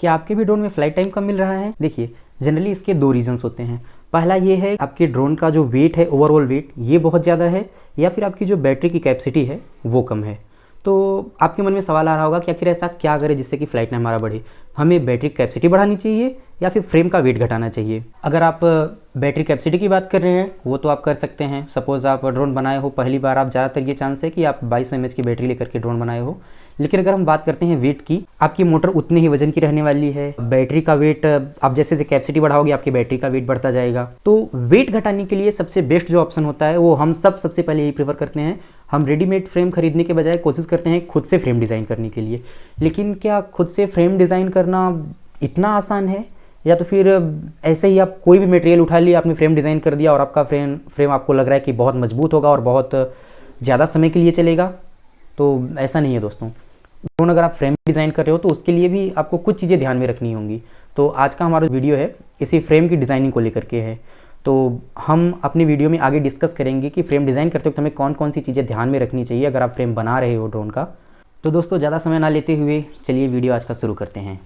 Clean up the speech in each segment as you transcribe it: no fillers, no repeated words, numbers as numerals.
कि आपके भी ड्रोन में फ्लाइट टाइम कम मिल रहा है? देखिए, जनरली इसके दो रीजंस होते हैं। पहला ये है आपके ड्रोन का जो वेट है, ओवरऑल वेट, ये बहुत ज़्यादा है, या फिर आपकी जो बैटरी की कैपेसिटी है वो कम है। तो आपके मन में सवाल आ रहा होगा कि आखिर ऐसा क्या करें जिससे कि फ्लाइट टाइम हमारा बढ़े? हमें बैटरी कैपेसिटी बढ़ानी चाहिए या फिर फ्रेम का वेट घटाना चाहिए? अगर आप बैटरी कैपेसिटी की बात कर रहे हैं वो तो आप कर सकते हैं। सपोज़ आप ड्रोन बनाए हो पहली बार, आप ज़्यादातर ये चांस है कि आप 2200 mAh की बैटरी लेकर के ड्रोन बनाए हो। लेकिन अगर हम बात करते हैं वेट की, आपकी मोटर उतने ही वजन की रहने वाली है। बैटरी का वेट, आप जैसे जैसे कैपेसिटी बढ़ाओगे आपकी बैटरी का वेट बढ़ता जाएगा। तो वेट घटाने के लिए सबसे बेस्ट जो ऑप्शन होता है वो हम सबसे पहले यही प्रेफर करते हैं। हम रेडीमेड फ्रेम खरीदने के बजाय कोशिश करते हैं खुद से फ्रेम डिज़ाइन करने के लिए। लेकिन क्या खुद से फ्रेम डिज़ाइन करना इतना आसान है? या तो फिर ऐसे ही आप कोई भी मटेरियल उठा लिया, आपने फ्रेम डिज़ाइन कर दिया और आपका फ्रेम आपको लग रहा है कि बहुत मजबूत होगा और बहुत ज़्यादा समय के लिए चलेगा? तो ऐसा नहीं है दोस्तों। ड्रोन अगर आप फ्रेम डिज़ाइन कर रहे हो तो उसके लिए भी आपको कुछ चीज़ें ध्यान में रखनी होंगी। तो आज का हमारा वीडियो है इसी फ्रेम की डिज़ाइनिंग को लेकर के है। तो हम अपनी वीडियो में आगे डिस्कस करेंगे कि फ्रेम डिज़ाइन करते वक्त हमें कौन कौन सी चीज़ें ध्यान में रखनी चाहिए अगर आप फ्रेम बना रहे हो ड्रोन का। तो दोस्तों, ज़्यादा समय ना लेते हुए चलिए वीडियो आज का शुरू करते हैं।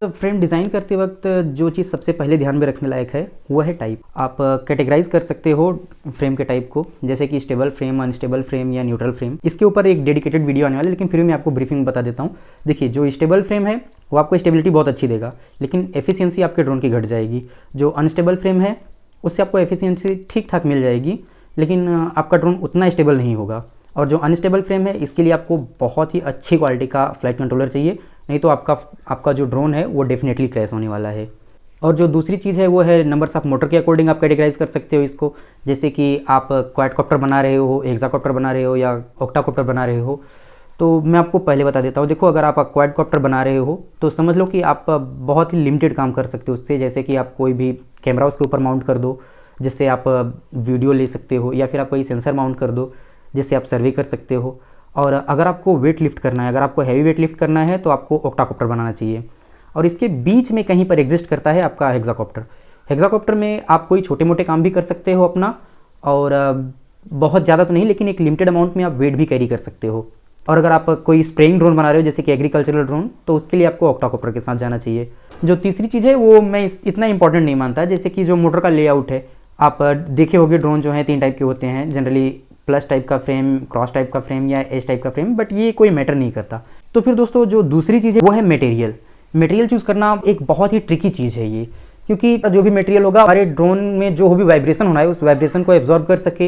तो फ्रेम डिज़ाइन करते वक्त जो चीज़ सबसे पहले ध्यान में रखने लायक है वो है टाइप। आप कैटेगराइज कर सकते हो फ्रेम के टाइप को, जैसे कि स्टेबल फ्रेम, अनस्टेबल फ्रेम या न्यूट्रल फ्रेम। इसके ऊपर एक डेडिकेटेड वीडियो आने वाला है, लेकिन फिर मैं आपको ब्रीफिंग बता देता हूँ। देखिए, जो स्टेबल फ्रेम है वो आपको स्टेबिलिटी बहुत अच्छी देगा, लेकिन एफिशिएंसी आपके ड्रोन की घट जाएगी। जो अनस्टेबल फ्रेम है उससे आपको एफिशिएंसी ठीक ठाक मिल जाएगी, लेकिन आपका ड्रोन उतना स्टेबल नहीं होगा। और जो अनस्टेबल फ्रेम है इसके लिए आपको बहुत ही अच्छी क्वालिटी का फ्लाइट कंट्रोलर चाहिए, नहीं तो आपका जो ड्रोन है वो डेफिनेटली क्रैश होने वाला है। और जो दूसरी चीज़ है वो है नंबर्स ऑफ मोटर के अकॉर्डिंग आप कैटेगराइज कर सकते हो इसको। जैसे कि आप क्वाडकॉप्टर बना रहे हो, हेक्साकॉप्टर बना रहे हो या ऑक्टाकॉप्टर बना रहे हो। तो मैं आपको पहले बता देता हूँ। देखो, अगर आप क्वाडकॉप्टर बना रहे हो तो समझ लो कि आप बहुत ही लिमिटेड काम कर सकते हो उससे। जैसे कि आप कोई भी कैमरा उसके ऊपर माउंट कर दो जिससे आप वीडियो ले सकते हो, या फिर आप कोई सेंसर माउंट कर दो जिससे आप सर्वे कर सकते हो। और अगर आपको वेट लिफ्ट करना है, अगर आपको हैवी वेट लिफ्ट करना है तो आपको ऑक्टाकॉप्टर बनाना चाहिए। और इसके बीच में कहीं पर एग्जिस्ट करता है आपका हेक्साकॉप्टर। हेक्साकॉप्टर में आप कोई छोटे मोटे काम भी कर सकते हो अपना, और बहुत ज़्यादा तो नहीं, लेकिन एक लिमिटेड अमाउंट में आप वेट भी कैरी कर सकते हो। और अगर आप कोई स्प्रेइंग ड्रोन बना रहे हो जैसे कि एग्रीकल्चरल ड्रोन, तो उसके लिए आपको ऑक्टाकॉप्टर के साथ जाना चाहिए। जो तीसरी चीज़ है वो मैं इतना इंपॉर्टेंट नहीं मानता, जैसे कि जो मोटर का लेआउट है। आप देखे होंगे ड्रोन जो है 3 टाइप के होते हैं जनरली, प्लस टाइप का फ्रेम, क्रॉस टाइप का फ्रेम या एस टाइप का फ्रेम, बट ये कोई मैटर नहीं करता। तो फिर दोस्तों, जो दूसरी चीज़ है वो है मटेरियल चूज़ करना एक बहुत ही ट्रिकी चीज़ है ये, क्योंकि जो भी मटेरियल होगा हमारे ड्रोन में जो भी वाइब्रेशन होना है उस वाइब्रेशन को एब्जॉर्ब कर सके,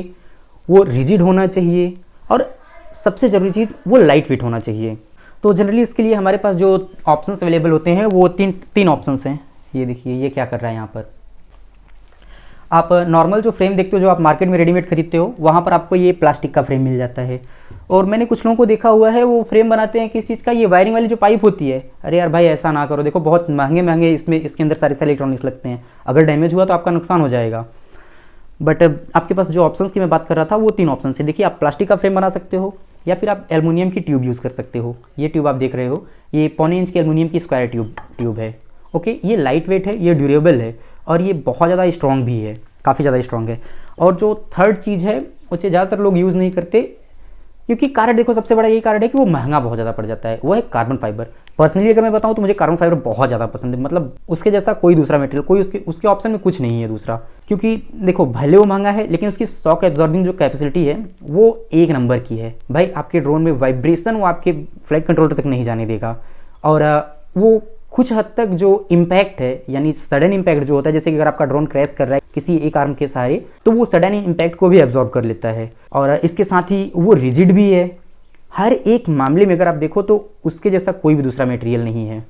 वो रिजिड होना चाहिए, और सबसे ज़रूरी चीज़ वो लाइट वेट होना चाहिए। तो जनरली इसके लिए हमारे पास जो ऑप्शंस अवेलेबल होते हैं वो तीन ऑप्शंस हैं। ये देखिए, ये क्या कर रहा है यहाँ पर। आप नॉर्मल जो फ्रेम देखते हो, जो आप मार्केट में रेडीमेड खरीदते हो, वहाँ पर आपको ये प्लास्टिक का फ्रेम मिल जाता है। और मैंने कुछ लोगों को देखा हुआ है वो फ्रेम बनाते हैं किस चीज़ का, ये वायरिंग वाली जो पाइप होती है। अरे यार भाई, ऐसा ना करो। देखो, बहुत महंगे इसके अंदर सारे इलेक्ट्रॉनिक्स लगते हैं। अगर डैमेज हुआ तो आपका नुकसान हो जाएगा। बट आपके पास जो ऑप्शंस की मैं बात कर रहा था वो 3 ऑप्शन है। देखिए, आप प्लास्टिक का फ्रेम बना सकते हो, या फिर आप एल्युमिनियम की ट्यूब यूज़ कर सकते हो। ये ट्यूब आप देख रहे हो, ये 1.25 इंच की एल्युमिनियम की स्क्वायर ट्यूब है। ओके, ये लाइट वेट है, ये ड्यूरेबल है, और ये बहुत ज़्यादा स्ट्रॉन्ग भी है, काफ़ी ज़्यादा स्ट्रॉन्ग है। और जो थर्ड चीज़ है उसे ज़्यादातर लोग यूज़ नहीं करते, क्योंकि कारण देखो, सबसे बड़ा यही कारण है कि वो महंगा बहुत ज़्यादा पड़ जाता है। वो है कार्बन फाइबर। पर्सनली अगर मैं बताऊँ तो मुझे कार्बन फाइबर बहुत ज़्यादा पसंद है। मतलब उसके जैसा कोई दूसरा मटेरियल, कोई उसके ऑप्शन में कुछ नहीं है दूसरा। क्योंकि देखो, भले वो महंगा है लेकिन उसकी शॉक एब्जॉर्बिंग जो कैपेसिटी है वो 1 नंबर की है भाई। आपके ड्रोन में वाइब्रेशन वो आपके फ्लाइट कंट्रोलर तक नहीं जाने देगा। और वो कुछ हद तक जो इम्पैक्ट है, यानी सडन इम्पैक्ट जो होता है, जैसे कि अगर आपका ड्रोन क्रैश कर रहा है किसी एक आर्म के सहारे, तो वो सडन इम्पैक्ट को भी एब्जॉर्ब कर लेता है। और इसके साथ ही वो रिजिड भी है। हर एक मामले में अगर आप देखो तो उसके जैसा कोई भी दूसरा मटेरियल नहीं है।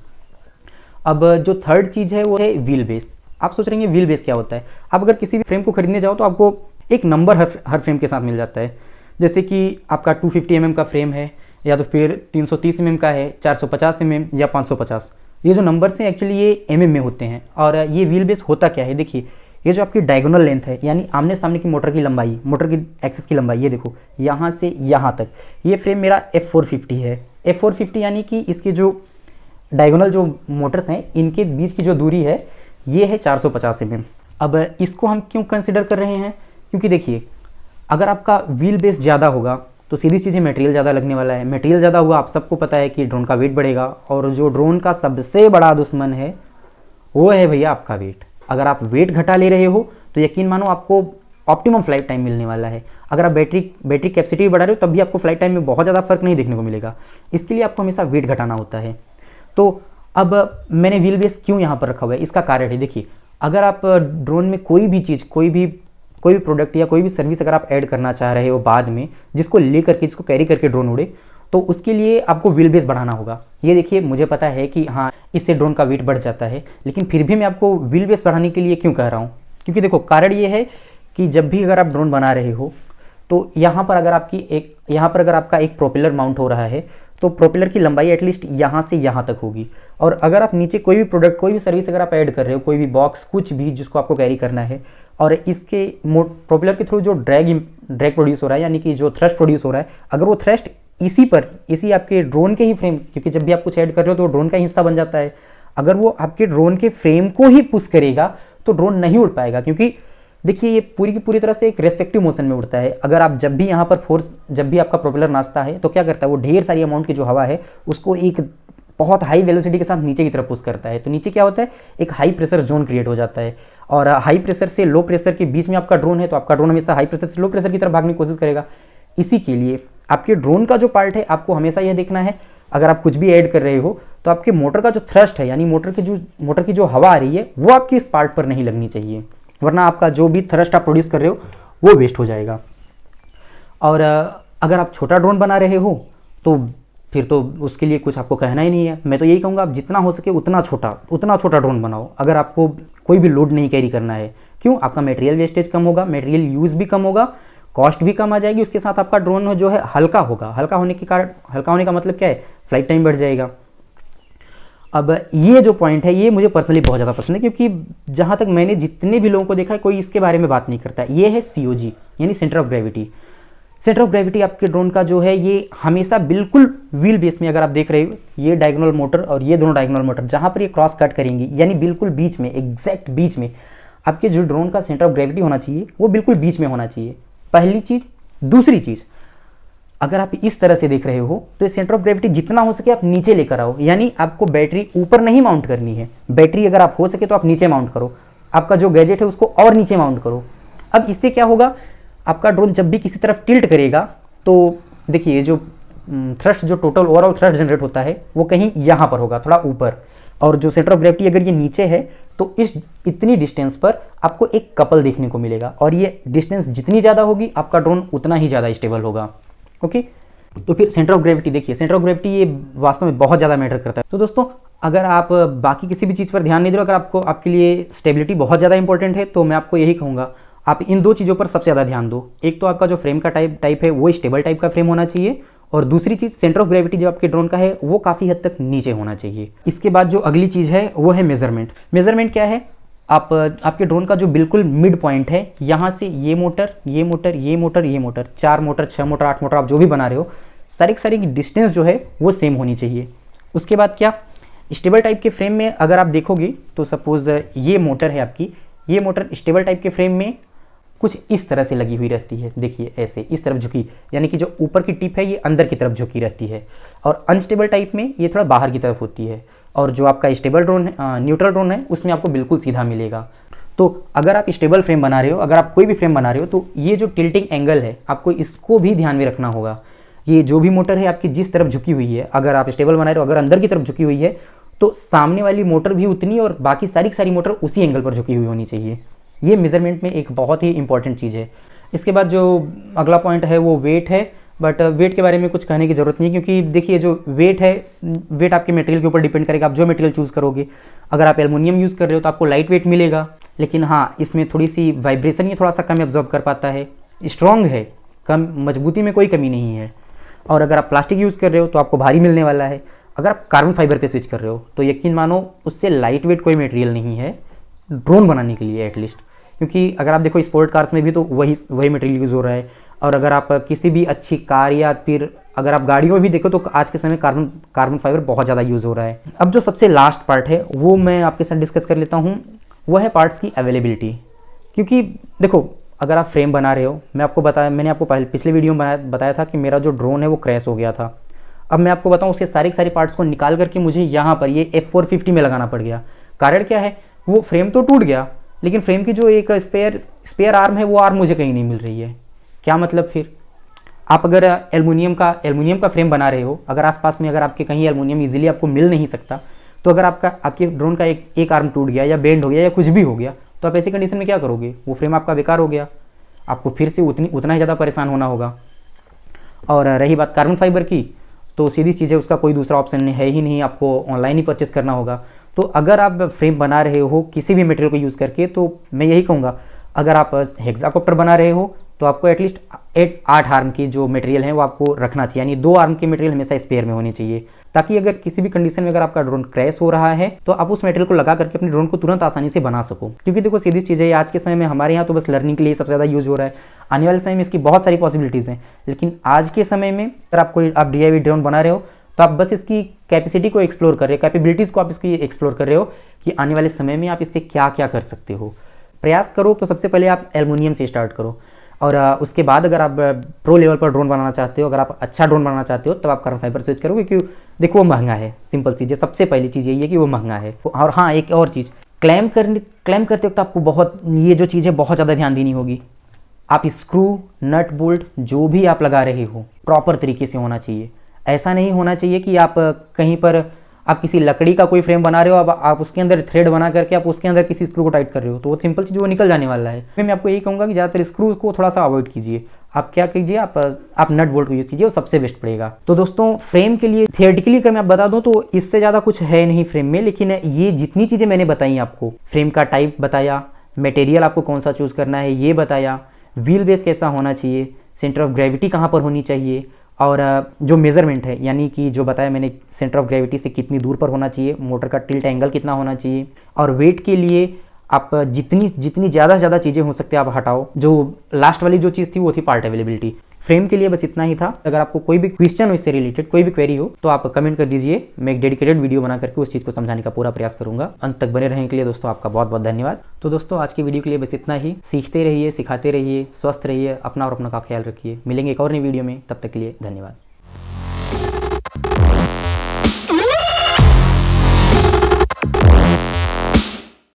अब जो थर्ड चीज़ है वो है व्हील बेस। आप सोच रहे हैं व्हील बेस क्या होता है? आप अगर किसी भी फ्रेम को खरीदने जाओ तो आपको एक नंबर हर फ्रेम के साथ मिल जाता है। जैसे कि आपका 250 mm का फ्रेम है, या तो फिर 330 mm का है, 450 mm या 550। ये जो नंबर्स हैं एक्चुअली ये mm में होते हैं। और ये व्हील बेस होता क्या है? देखिए, ये जो आपकी डायगोनल लेंथ है, यानी आमने सामने की मोटर की लंबाई, मोटर की एक्सिस की लंबाई, ये देखो यहाँ से यहाँ तक, ये फ्रेम मेरा F450 है। F450 यानी कि इसकी जो डायगोनल जो मोटर्स हैं इनके बीच की जो दूरी है ये है 450 mm। अब इसको हम क्यों कंसिडर कर रहे हैं? क्योंकि देखिए, अगर आपका व्हील बेस ज़्यादा होगा तो सीधी चीज़ है मटेरियल ज़्यादा लगने वाला है। मटेरियल ज़्यादा हुआ, आप सबको पता है कि ड्रोन का वेट बढ़ेगा, और जो ड्रोन का सबसे बड़ा दुश्मन है वो है भैया आपका वेट। अगर आप वेट घटा ले रहे हो तो यकीन मानो आपको ऑप्टिमम फ्लाइट टाइम मिलने वाला है। अगर आप बैटरी कैपेसिटी भी बढ़ा रहे हो तब भी आपको फ्लाइट टाइम में बहुत ज़्यादा फर्क नहीं देखने को मिलेगा। इसके लिए आपको हमेशा वेट घटाना होता है। तो अब मैंने व्हील बेस क्यों यहाँ पर रखा हुआ है, इसका कारण है, देखिए अगर आप ड्रोन में कोई भी चीज़, कोई भी प्रोडक्ट या कोई भी सर्विस अगर आप ऐड करना चाह रहे हो बाद में, जिसको जिसको कैरी करके ड्रोन उड़े, तो उसके लिए आपको व्हील बेस बढ़ाना होगा। ये देखिए मुझे पता है कि हाँ इससे ड्रोन का वेट बढ़ जाता है, लेकिन फिर भी मैं आपको व्हील बेस बढ़ाने के लिए क्यों कह रहा हूँ, क्योंकि देखो कारण ये है कि जब भी अगर आप ड्रोन बना रहे हो तो यहाँ पर अगर आपका एक प्रोपेलर माउंट हो रहा है तो प्रोपेलर की लंबाई एटलीस्ट यहाँ से यहाँ तक होगी। और अगर आप नीचे कोई भी प्रोडक्ट, कोई भी सर्विस अगर आप ऐड कर रहे हो, कोई भी बॉक्स, कुछ भी जिसको आपको कैरी करना है, और इसके प्रोपेलर के थ्रू जो ड्रैग प्रोड्यूस हो रहा है, यानी कि जो थ्रस्ट प्रोड्यूस हो रहा है, अगर वो थ्रस्ट इसी आपके ड्रोन के ही फ्रेम, क्योंकि जब भी आप कुछ ऐड कर रहे हो तो ड्रोन का हिस्सा बन जाता है, अगर वो आपके ड्रोन के फ्रेम को ही पुश करेगा तो ड्रोन नहीं उड़ पाएगा। क्योंकि देखिए ये पूरी की पूरी तरह से एक रेस्पेक्टिव मोशन में उड़ता है। अगर आप जब भी यहाँ पर फोर्स, जब भी आपका प्रोपेलर नाचता है तो क्या करता है, वो ढेर सारी अमाउंट की जो हवा है उसको एक बहुत हाई वेलोसिटी के साथ नीचे की तरफ पुश करता है। तो नीचे क्या होता है, एक हाई प्रेशर जोन क्रिएट हो जाता है, और हाई प्रेशर से लो प्रेशर के बीच में आपका ड्रोन है, तो आपका ड्रोन हमेशा हाई प्रेशर से लो प्रेशर की तरफ भागने की कोशिश करेगा। इसी के लिए आपके ड्रोन का जो पार्ट है आपको हमेशा यह देखना है, अगर आप कुछ भी ऐड कर रहे हो तो आपके मोटर का जो थ्रस्ट है, यानी मोटर की जो हवा आ रही है वो आपके इस पार्ट पर नहीं लगनी चाहिए, वरना आपका जो भी थ्रस्ट आप प्रोड्यूस कर रहे हो वो वेस्ट हो जाएगा। और अगर आप छोटा ड्रोन बना रहे हो तो फिर तो उसके लिए कुछ आपको कहना ही नहीं है। मैं तो यही कहूँगा आप जितना हो सके उतना छोटा ड्रोन बनाओ, अगर आपको कोई भी लोड नहीं कैरी करना है। क्यों, आपका मटेरियल वेस्टेज कम होगा, मटेरियल यूज़ भी कम होगा, कॉस्ट भी कम आ जाएगी, उसके साथ आपका ड्रोन जो है हल्का होगा। हल्का होने का मतलब क्या है, फ्लाइट टाइम बढ़ जाएगा। अब ये जो पॉइंट है ये मुझे पर्सनली बहुत ज़्यादा पसंद है, क्योंकि जहाँ तक मैंने जितने भी लोगों को देखा है कोई इसके बारे में बात नहीं करता है। ये है COG यानी centre of gravity. Centre of gravity आपके ड्रोन का जो है ये हमेशा बिल्कुल व्हील बेस में, अगर आप देख रहे हो ये डायगोनल मोटर और ये दोनों डायगोनल मोटर जहाँ पर ये क्रॉस कट करेंगी, यानी बिल्कुल बीच में, एग्जैक्ट बीच में आपके जो ड्रोन का सेंटर ऑफ ग्रेविटी होना चाहिए वो बिल्कुल बीच में होना चाहिए, पहली चीज़। दूसरी चीज़, अगर आप इस तरह से देख रहे हो तो इस सेंटर ऑफ ग्रेविटी जितना हो सके आप नीचे लेकर आओ, यानी आपको बैटरी ऊपर नहीं माउंट करनी है। बैटरी अगर आप हो सके तो आप नीचे माउंट करो, आपका जो गैजेट है उसको और नीचे माउंट करो। अब इससे क्या होगा, आपका ड्रोन जब भी किसी तरफ टिल्ट करेगा तो देखिए जो थ्रस्ट, जो टोटल ओवरऑल थ्रस्ट जनरेट होता है वो कहीं यहाँ पर होगा, थोड़ा ऊपर, और जो सेंटर ऑफ ग्रेविटी अगर ये नीचे है तो इतनी डिस्टेंस पर आपको एक कपल देखने को मिलेगा, और ये डिस्टेंस जितनी ज़्यादा होगी आपका ड्रोन उतना ही ज़्यादा स्टेबल होगा। ओके, तो फिर सेंटर ऑफ ग्रेविटी देखिए, सेंटर ऑफ ग्रेविटी ये वास्तव में बहुत ज़्यादा मैटर करता है। तो दोस्तों अगर आप बाकी किसी भी चीज़ पर ध्यान नहीं दे रहे हो, अगर आपके लिए स्टेबिलिटी बहुत ज़्यादा इंपॉर्टेंट है, तो मैं आपको यही कहूँगा आप इन दो चीज़ों पर सबसे ज़्यादा ध्यान दो। एक तो आपका जो फ्रेम का टाइप है वो स्टेबल टाइप का फ्रेम होना चाहिए, और दूसरी चीज़ सेंटर ऑफ ग्रेविटी जो आपके ड्रोन का है वो काफ़ी हद तक नीचे होना चाहिए। इसके बाद जो अगली चीज़ है वो है मेजरमेंट। मेजरमेंट क्या है, आपके ड्रोन का जो बिल्कुल मिड पॉइंट है, यहाँ से ये मोटर, ये मोटर, ये मोटर, ये मोटर, 4 मोटर, 6 मोटर, 8 मोटर, आप जो भी बना रहे हो, सारी की डिस्टेंस जो है वो सेम होनी चाहिए। उसके बाद क्या, स्टेबल टाइप के फ्रेम में अगर आप देखोगे तो सपोज ये मोटर है आपकी, ये मोटर स्टेबल टाइप के फ्रेम में कुछ इस तरह से लगी हुई रहती है, देखिए ऐसे इस तरफ झुकी, यानी कि जो ऊपर की टिप है ये अंदर की तरफ झुकी रहती है, और अनस्टेबल टाइप में ये थोड़ा बाहर की तरफ होती है, और जो आपका स्टेबल ड्रोन है, न्यूट्रल ड्रोन है, उसमें आपको बिल्कुल सीधा मिलेगा। तो अगर आप स्टेबल फ्रेम बना रहे हो, अगर आप कोई भी फ्रेम बना रहे हो, तो ये जो टिल्टिंग एंगल है आपको इसको भी ध्यान में रखना होगा। ये जो भी मोटर है आपकी जिस तरफ झुकी हुई है, अगर आप स्टेबल बना रहे हो, अगर अंदर की तरफ झुकी हुई है तो सामने वाली मोटर भी उतनी, और बाकी सारी मोटर उसी एंगल पर झुकी हुई होनी चाहिए। ये मेजरमेंट में एक बहुत ही इंपॉर्टेंट चीज़ है। इसके बाद जो अगला पॉइंट है वो वेट है, बट वेट के बारे में कुछ कहने की ज़रूरत नहीं है, क्योंकि देखिए जो वेट है, वेट आपके मटेरियल के ऊपर डिपेंड करेगा, आप जो मटेरियल चूज़ करोगे। अगर आप एल्युमिनियम यूज़ कर रहे हो तो आपको लाइट वेट मिलेगा, लेकिन हाँ इसमें थोड़ी सी वाइब्रेशन ये थोड़ा सा कम एब्जॉर्ब कर पाता है, स्ट्रॉन्ग है, कम मजबूती में कोई कमी नहीं है। और अगर आप प्लास्टिक यूज़ कर रहे हो तो आपको भारी मिलने वाला है। अगर आप कार्बन फाइबर पे स्विच कर रहे हो तो यकीन मानो उससे लाइट वेट कोई मटेरियल नहीं है ड्रोन बनाने के लिए एटलीस्ट, क्योंकि अगर आप देखो स्पोर्ट कार्स में भी तो वही मटेरियल यूज़ हो रहा है। और अगर आप किसी भी अच्छी कार या फिर अगर आप गाड़ियों में भी देखो तो आज के समय कार्बन फाइबर बहुत ज़्यादा यूज़ हो रहा है। अब जो सबसे लास्ट पार्ट है वो मैं आपके साथ डिस्कस कर लेता हूँ, वो है पार्ट्स की अवेलेबिलिटी। क्योंकि देखो अगर आप फ्रेम बना रहे हो, मैंने आपको पिछले वीडियो में बताया था कि मेरा जो ड्रोन है वो क्रैश हो गया था। अब मैं आपको बताऊं, उसके सारे के सारे पार्ट्स को निकाल करके मुझे यहाँ पर ये F450 में लगाना पड़ गया। कारण क्या है, वो फ्रेम तो टूट गया, लेकिन फ्रेम की जो एक स्पेयर आर्म है, वो आर्म मुझे कहीं नहीं मिल रही है। क्या मतलब फिर? आप अगर एल्युमिनियम का फ्रेम बना रहे हो, अगर आसपास में अगर आपके कहीं एल्युमिनियम इजीली आपको मिल नहीं सकता, तो अगर आपके ड्रोन का एक आर्म टूट गया या बेंड हो गया या कुछ भी हो गया, तो आप ऐसी कंडीशन में क्या करोगे? वो फ्रेम आपका बेकार हो गया, आपको फिर से उतना ही ज़्यादा परेशान होना होगा। और रही बात कार्बन फाइबर की, तो सीधी चीज़ है, उसका कोई दूसरा ऑप्शन है ही नहीं, आपको ऑनलाइन ही परचेस करना होगा। तो अगर आप फ्रेम बना रहे हो किसी भी मटेरियल को यूज़ करके, तो मैं यही कहूँगा, अगर आप हेक्साकॉप्टर बना रहे हो तो आपको एटलीस्ट 8 आर्म की जो मटेरियल है वो आपको रखना चाहिए, यानी 2 आर्म की मटेरियल हमेशा स्पेयर में होनी चाहिए, ताकि अगर किसी भी कंडीशन में अगर आपका ड्रोन क्रैश हो रहा है तो आप उस मटेरियल को लगा करके अपने ड्रोन को तुरंत आसानी से बना सको। क्योंकि देखो सीधी चीज़ है, आज के समय में हमारे यहाँ तो बस लर्निंग के लिए सबसे ज़्यादा यूज़ हो रहा है। आने वाले समय में इसकी बहुत सारी पॉसिबिलिटीज़ हैं, लेकिन आज के समय में अगर आप DIY ड्रोन बना रहे हो तो आप बस इसकी कैपेसिटी को एक्सप्लोर कर रहे हो, कैपेबिलिटीज़ को आप इसकी एक्सप्लोर कर रहे हो कि आने वाले समय में आप इससे क्या क्या कर सकते हो। प्रयास करो तो सबसे पहले आप एल्युमिनियम से स्टार्ट करो, और उसके बाद अगर आप प्रो लेवल पर ड्रोन बनाना चाहते हो, अगर आप अच्छा ड्रोन बनाना चाहते हो, तब आप कार्बन फाइबर स्विच करोगे, क्योंकि देखो वो महंगा है। सिंपल चीज़ है, सबसे पहली चीज़ यही है कि वो महंगा है। और हाँ, एक और चीज़, क्लेम करते वक्त आपको ये जो चीज़ है बहुत ज़्यादा ध्यान देनी होगी। आप स्क्रू, नट, बोल्ट जो भी आप लगा रहे हो प्रॉपर तरीके से होना चाहिए। ऐसा नहीं होना चाहिए कि आप कहीं पर आप किसी लकड़ी का कोई फ्रेम बना रहे हो, अब आप उसके अंदर थ्रेड बना करके आप उसके अंदर किसी स्क्रू को टाइट कर रहे हो, तो वो सिंपल चीज़ वो निकल जाने वाला है। मैं आपको यही कहूँगा कि ज़्यादातर स्क्रू को थोड़ा सा अवॉइड कीजिए। आप क्या कीजिए, आप नट बोल्ट को यूज़ कीजिए, वो सबसे बेस्ट पड़ेगा। तो दोस्तों, फ्रेम के लिए थियोरेटिकली अगर मैं बता दूँ तो इससे ज़्यादा कुछ है नहीं फ्रेम में, लेकिन ये जितनी चीज़ें मैंने बताई आपको, फ्रेम का टाइप बताया, मटेरियल आपको कौन सा चूज़ करना है ये बताया, व्हील बेस कैसा होना चाहिए, सेंटर ऑफ ग्रेविटी कहाँ पर होनी चाहिए, और जो मेज़रमेंट है, यानी कि जो बताया मैंने सेंटर ऑफ ग्रेविटी से कितनी दूर पर होना चाहिए, मोटर का टिल्ट एंगल कितना होना चाहिए, और वेट के लिए आप जितनी ज़्यादा चीज़ें हो सकती है आप हटाओ। जो लास्ट वाली जो चीज़ थी वो थी पार्ट अवेलेबिलिटी। फ्रेम के लिए बस इतना ही था। अगर आपको कोई भी क्वेश्चन हो इससे रिलेटेड, कोई भी क्वेरी हो, तो आप कमेंट कर दीजिए। मैं एक डेडिकेटेड वीडियो बना करके उस चीज़ को समझाने का पूरा प्रयास करूंगा। अंत तक बने रहने के लिए दोस्तों आपका बहुत बहुत धन्यवाद। तो दोस्तों, आज की वीडियो के लिए बस इतना ही। सीखते रहिए, सिखाते रहिए, स्वस्थ रहिए, अपना और अपना का ख्याल रखिए। मिलेंगे एक और नई वीडियो में, तब तक के लिए धन्यवाद।